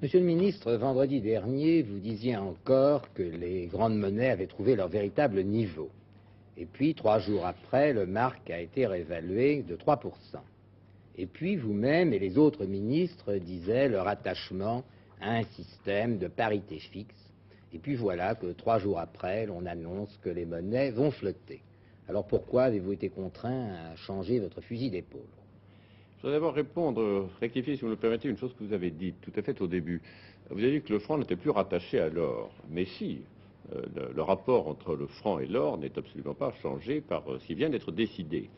Monsieur le ministre, vendredi dernier, vous disiez encore que les grandes monnaies avaient trouvé leur véritable niveau. Et puis, 3 jours après, le mark a été réévalué de 3%. Et puis, vous-même et les autres ministres disaient leur attachement à un système de parité fixe. Et puis voilà que 3 jours après, l'on annonce que les monnaies vont flotter. Alors pourquoi avez-vous été contraint à changer votre fusil d'épaule? Je voudrais d'abord répondre, rectifier si vous me le permettez, une chose que vous avez dite tout à fait au début. Vous avez dit que le franc n'était plus rattaché à l'or. Mais si, le rapport entre le franc et l'or n'est absolument pas changé par ce qui vient d'être décidé.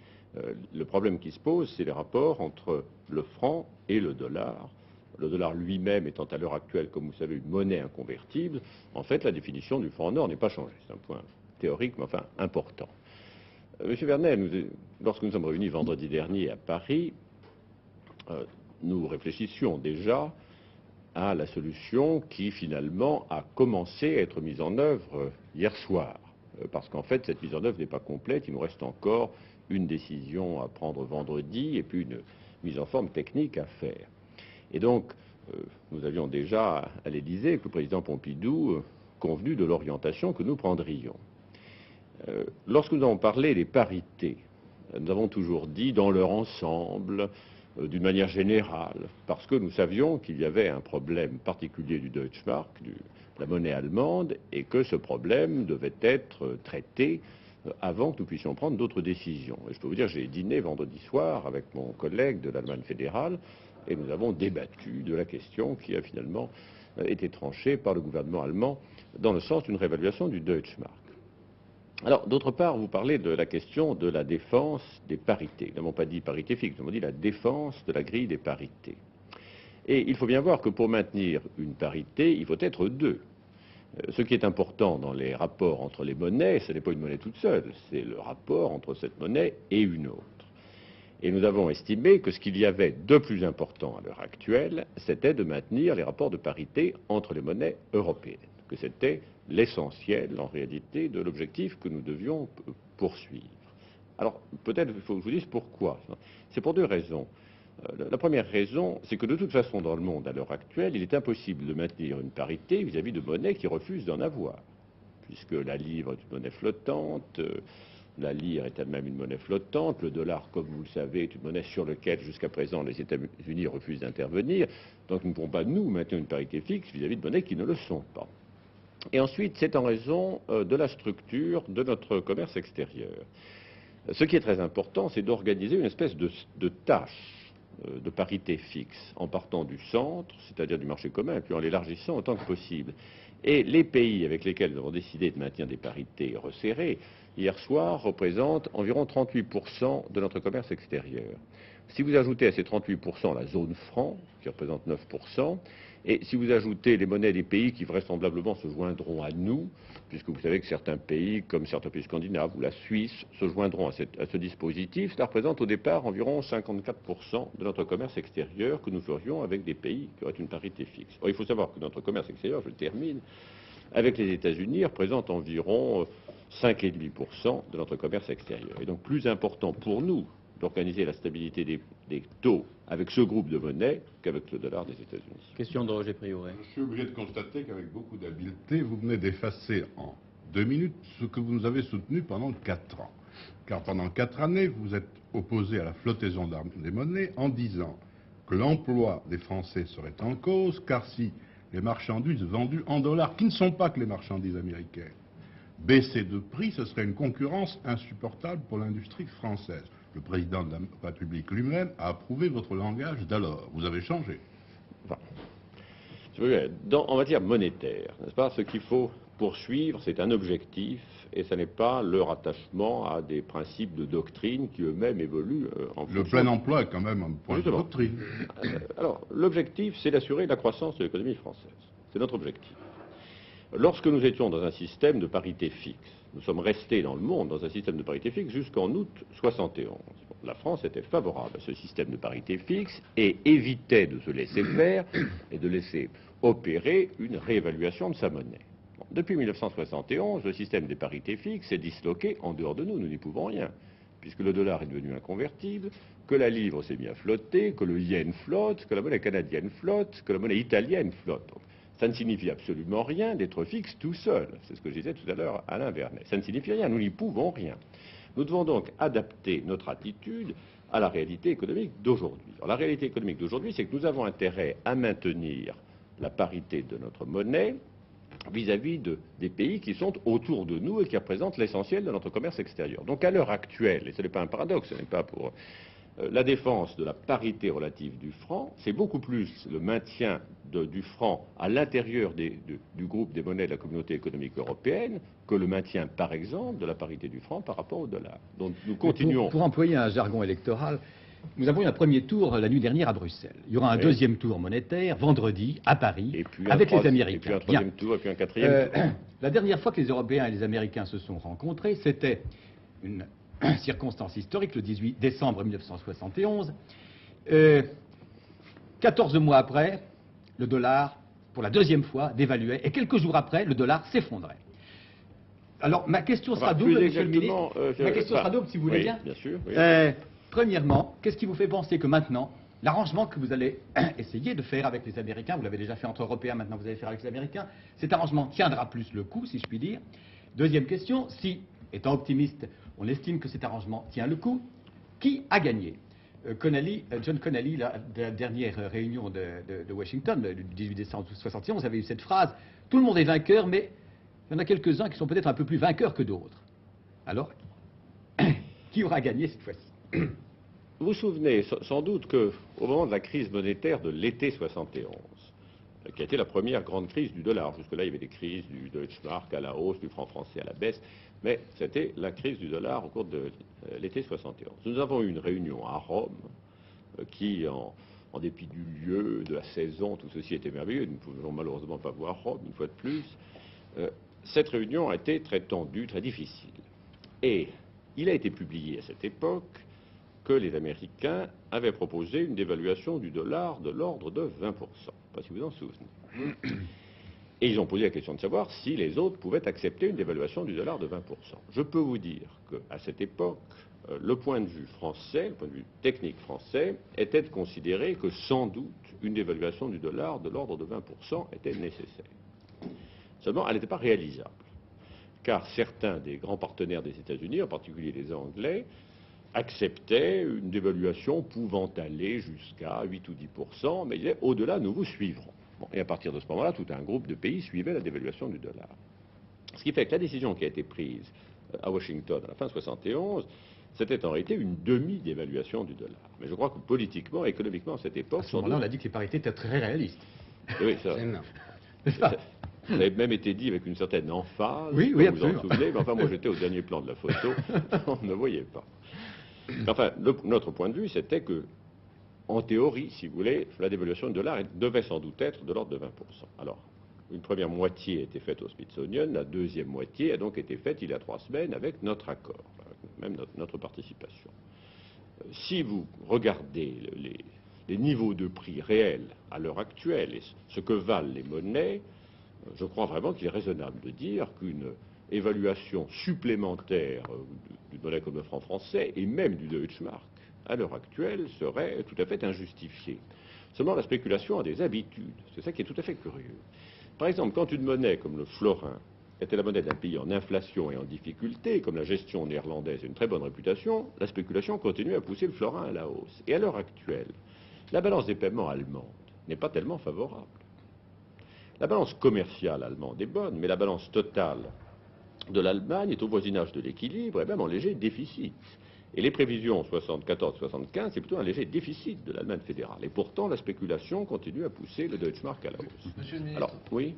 Le problème qui se pose, c'est les rapports entre le franc et le dollar. Le dollar lui-même étant à l'heure actuelle, comme vous savez, une monnaie inconvertible, en fait, la définition du franc en or n'est pas changée. C'est un point théorique, mais enfin important. Monsieur Vernet, lorsque nous sommes réunis vendredi dernier à Paris, nous réfléchissions déjà à la solution qui finalement a commencé à être mise en œuvre hier soir. Parce qu'en fait, cette mise en œuvre n'est pas complète. Il nous reste encore une décision à prendre vendredi et puis une mise en forme technique à faire. Et donc, nous avions déjà à l'Élysée, avec le président Pompidou, convenu de l'orientation que nous prendrions. Lorsque nous avons parlé des parités, nous avons toujours dit dans leur ensemble, d'une manière générale, parce que nous savions qu'il y avait un problème particulier du Deutschmark, de la monnaie allemande, et que ce problème devait être traité avant que nous puissions prendre d'autres décisions. Et je peux vous dire, j'ai dîné vendredi soir avec mon collègue de l'Allemagne fédérale, et nous avons débattu de la question qui a finalement été tranchée par le gouvernement allemand dans le sens d'une réévaluation du Deutschmark. Alors, d'autre part, vous parlez de la question de la défense des parités. Nous n'avons pas dit parité fixe, nous avons dit la défense de la grille des parités. Et il faut bien voir que pour maintenir une parité, il faut être deux. Ce qui est important dans les rapports entre les monnaies, ce n'est pas une monnaie toute seule, c'est le rapport entre cette monnaie et une autre. Et nous avons estimé que ce qu'il y avait de plus important à l'heure actuelle, c'était de maintenir les rapports de parité entre les monnaies européennes, que c'était l'essentiel, en réalité, de l'objectif que nous devions poursuivre. Alors, peut-être il faut que je vous dise pourquoi. C'est pour deux raisons. La première raison, c'est que de toute façon, dans le monde, à l'heure actuelle, il est impossible de maintenir une parité vis-à-vis de monnaies qui refusent d'en avoir, puisque la livre est une monnaie flottante, la lire est elle-même une monnaie flottante, le dollar, comme vous le savez, est une monnaie sur laquelle, jusqu'à présent, les États-Unis refusent d'intervenir, donc nous ne pouvons pas, nous, maintenir une parité fixe vis-à-vis de monnaies qui ne le sont pas. Et ensuite, c'est en raison de la structure de notre commerce extérieur. Ce qui est très important, c'est d'organiser une espèce de tâche de parité fixe, en partant du centre, c'est-à-dire du marché commun, et puis en l'élargissant autant que possible. Et les pays avec lesquels nous avons décidé de maintenir des parités resserrées, hier soir, représentent environ 38% de notre commerce extérieur. Si vous ajoutez à ces 38% la zone franc, qui représente 9%, et si vous ajoutez les monnaies des pays qui vraisemblablement se joindront à nous, puisque vous savez que certains pays, comme certains pays scandinaves ou la Suisse, se joindront à ce dispositif, cela représente au départ environ 54% de notre commerce extérieur que nous ferions avec des pays qui auraient une parité fixe. Or, il faut savoir que notre commerce extérieur, je le termine, avec les États-Unis, représente environ 5,5% de notre commerce extérieur. Et donc plus important pour nous d'organiser la stabilité des taux avec ce groupe de monnaies qu'avec le dollar des États-Unis. Question de Roger Prioret. Je suis obligé de constater qu'avec beaucoup d'habileté, vous venez d'effacer en 2 minutes ce que vous nous avez soutenu pendant 4 ans. Car pendant 4 années, vous êtes opposé à la flottaison des monnaies en disant que l'emploi des Français serait en cause, car si les marchandises vendues en dollars, qui ne sont pas que les marchandises américaines, baissaient de prix, ce serait une concurrence insupportable pour l'industrie française. Le président de la République lui-même a approuvé votre langage d'alors. Vous avez changé. Enfin, en matière monétaire, n'est-ce pas, ce qu'il faut poursuivre, c'est un objectif, et ce n'est pas le rattachement à des principes de doctrine qui eux-mêmes évoluent en fonction... Le plein emploi est quand même un point de doctrine. Alors, l'objectif, c'est d'assurer la croissance de l'économie française. C'est notre objectif. Lorsque nous étions dans un système de parité fixe, nous sommes restés dans le monde dans un système de parité fixe jusqu'en août 71. La France était favorable à ce système de parité fixe et évitait de se laisser faire et de laisser opérer une réévaluation de sa monnaie. Depuis 1971, le système des parités fixes est disloqué en dehors de nous, nous n'y pouvons rien. puisque le dollar est devenu inconvertible, que la livre s'est mise à flotter, que le yen flotte, que la monnaie canadienne flotte, que la monnaie italienne flotte. Donc, ça ne signifie absolument rien d'être fixe tout seul. C'est ce que je disais tout à l'heure à Alain Vernet. Ça ne signifie rien, nous n'y pouvons rien. Nous devons donc adapter notre attitude à la réalité économique d'aujourd'hui. Alors, la réalité économique d'aujourd'hui, c'est que nous avons intérêt à maintenir la parité de notre monnaie vis-à-vis des pays qui sont autour de nous et qui représentent l'essentiel de notre commerce extérieur. Donc à l'heure actuelle, et ce n'est pas un paradoxe, ce n'est pas pour la défense de la parité relative du franc, c'est beaucoup plus le maintien du franc à l'intérieur du groupe des monnaies de la communauté économique européenne que le maintien, par exemple, de la parité du franc par rapport au dollar. Donc nous continuons. Pour employer un jargon électoral, nous avons eu un premier tour la nuit dernière à Bruxelles. Il y aura un deuxième tour monétaire vendredi à Paris avec les Américains. Et puis un troisième tour, et puis un quatrième tour. La dernière fois que les Européens et les Américains se sont rencontrés, c'était une circonstance historique, le 18 décembre 1971. 14 mois après, le dollar, pour la deuxième fois, dévaluait, et quelques jours après, le dollar s'effondrait. Alors, ma question sera double, Monsieur le Ministre. Ma question sera double, si vous voulez bien. Bien sûr. Oui. Premièrement, qu'est-ce qui vous fait penser que maintenant, l'arrangement que vous allez essayer de faire avec les Américains, vous l'avez déjà fait entre Européens, maintenant vous allez faire avec les Américains, cet arrangement tiendra plus le coup, si je puis dire. Deuxième question, si, étant optimiste, on estime que cet arrangement tient le coup, qui a gagné? John Connally, la dernière réunion de Washington, du 18 décembre 1971, avait eu cette phrase « Tout le monde est vainqueur, mais il y en a quelques-uns qui sont peut-être un peu plus vainqueurs que d'autres. » Alors, qui aura gagné cette fois-ci? Vous vous souvenez sans doute qu'au moment de la crise monétaire de l'été 71, qui a été la première grande crise du dollar, jusque-là il y avait des crises du Deutschmark à la hausse, du franc français à la baisse, mais c'était la crise du dollar au cours de l'été 71. Nous avons eu une réunion à Rome qui, en dépit du lieu, de la saison, tout ceci était merveilleux, nous ne pouvions malheureusement pas voir Rome une fois de plus. Cette réunion a été très tendue, très difficile. Et il a été publié à cette époque que les Américains avaient proposé une dévaluation du dollar de l'ordre de 20%. Je ne sais pas si vous en souvenez. Et ils ont posé la question de savoir si les autres pouvaient accepter une dévaluation du dollar de 20%. Je peux vous dire qu'à cette époque, le point de vue français, le point de vue technique français, était de considérer que sans doute une dévaluation du dollar de l'ordre de 20% était nécessaire. Seulement, elle n'était pas réalisable. Car certains des grands partenaires des États-Unis, en particulier les Anglais, acceptaient une dévaluation pouvant aller jusqu'à 8 ou 10%, mais ils disaient au-delà, nous vous suivrons. Bon, et à partir de ce moment-là, tout un groupe de pays suivait la dévaluation du dollar. Ce qui fait que la décision qui a été prise à Washington à la fin de 71, c'était en réalité une demi-dévaluation du dollar. Mais je crois que politiquement, économiquement, à cette époque... À ce moment-là, on a dit que les parités étaient très réalistes. Oui, ça... N'est-ce pas? Ça avait même été dit avec une certaine emphase, oui, vous absolument. vous en souvenez, mais enfin moi j'étais au dernier plan de la photo, on ne voyait pas. Enfin, notre point de vue, c'était que, en théorie, si vous voulez, la dévaluation du dollar devait sans doute être de l'ordre de 20%. Alors, une première moitié a été faite au Smithsonian, la deuxième moitié a donc été faite il y a 3 semaines avec notre accord, même notre participation. Si vous regardez les niveaux de prix réels à l'heure actuelle et ce que valent les monnaies, je crois vraiment qu'il est raisonnable de dire qu'une évaluation supplémentaire d'une monnaie comme le franc français et même du Deutschmark à l'heure actuelle serait tout à fait injustifiée. Seulement la spéculation a des habitudes, c'est ça qui est tout à fait curieux. Par exemple, quand une monnaie comme le florin était la monnaie d'un pays en inflation et en difficulté, comme la gestion néerlandaise a une très bonne réputation, la spéculation continue à pousser le florin à la hausse. Et à l'heure actuelle, la balance des paiements allemande n'est pas tellement favorable. La balance commerciale allemande est bonne, mais la balance totale de l'Allemagne est au voisinage de l'équilibre et même en léger déficit. Et les prévisions 74-75, c'est plutôt un léger déficit de l'Allemagne fédérale. Et pourtant, la spéculation continue à pousser le Deutschmark à la hausse. Monsieur le ministre, alors, oui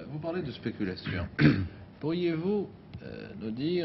vous parlez de spéculation. Pourriez-vous nous dire